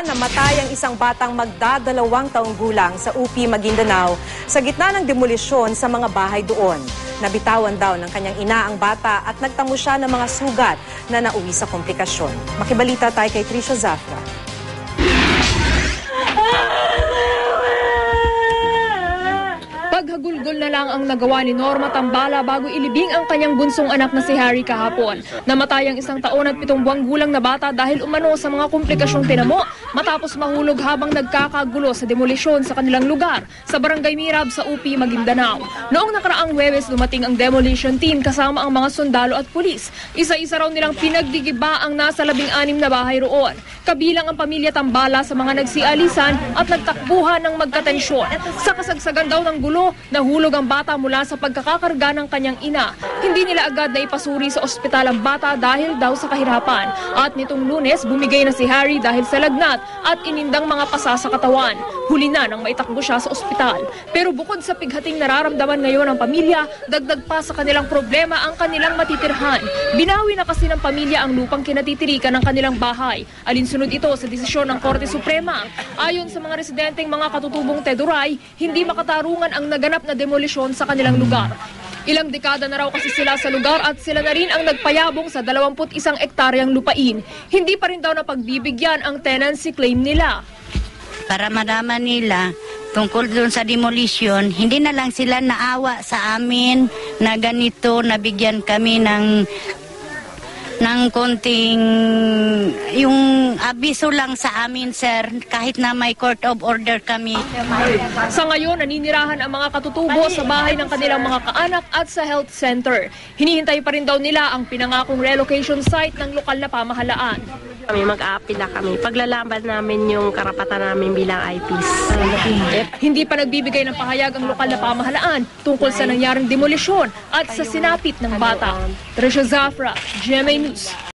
namatay ang isang batang magdadalawang taong gulang sa UP Maguindanao sa gitna ng demolisyon sa mga bahay doon. Nabitawan daw ng kanyang ina ang bata at nagtamo siya ng mga sugat na nauwi sa komplikasyon. Makibalita tayo kay Trisha Zafra. Paghagulgol na lang ang nagawa ni Norma Tambala bago ilibing ang kanyang bunsong anak na si Harry kahapon. Namatay ang 1 taon at 7 buwang gulang na bata dahil umano sa mga komplikasyong tinamo matapos mahulog habang nagkakagulo sa demolisyon sa kanilang lugar sa Barangay Mirab sa UP Maguindanao. Noong nakaraang Huwebes dumating ang demolition team kasama ang mga sundalo at pulis. Isa-isa raw nilang pinagdigiba ang nasa 16 na bahay roon. Kabilang ang pamilya Tambala sa mga nagsialisan at nagtakbuhan ng magkatensyon. Sa kasagsagan daw ng gulo, nahulog ang bata mula sa pagkakakarga ng kanyang ina. Hindi nila agad na ipasuri sa ospital ang bata dahil daw sa kahirapan. At nitong Lunes, bumigay na si Harry dahil sa lagnat at inindang mga pasa sa katawan. Huli na nang maitakbo siya sa ospital. Pero bukod sa pighating nararamdaman ngayon ng pamilya, dagdag pa sa kanilang problema ang kanilang matitirhan. Binawi na kasi ng pamilya ang lupang kinatitirikan ng kanilang bahay. Alinsunod ito sa desisyon ng Korte Suprema. Ayon sa mga residenteng mga katutubong Teduray, hindi makatarungan ang naganap na demolisyon sa kanilang lugar. Ilang dekada na raw kasi sila sa lugar at sila na rin ang nagpayabong sa 21 ektaryang lupain. Hindi pa rin daw napagbibigyan ang tenancy claim nila. Para malaman nila tungkol doon sa demolition, hindi na lang sila naawa sa amin na ganito, nabigyan kami ng konting yung abiso lang sa amin, sir, kahit na may court of order kami. Sa ngayon, naninirahan ang mga katutubo sa bahay ng kanilang mga kaanak at sa health center. Hinihintay pa rin daw nila ang pinangakong relocation site ng lokal na pamahalaan. Kami mag-a-appeal na kami. Paglalaban namin yung karapatan namin bilang IPs. Hindi pa nagbibigay ng pahayag ang lokal na pamahalaan tungkol sa nangyaring demolisyon at sa sinapit ng bata. Trisha Zafra, GMA News.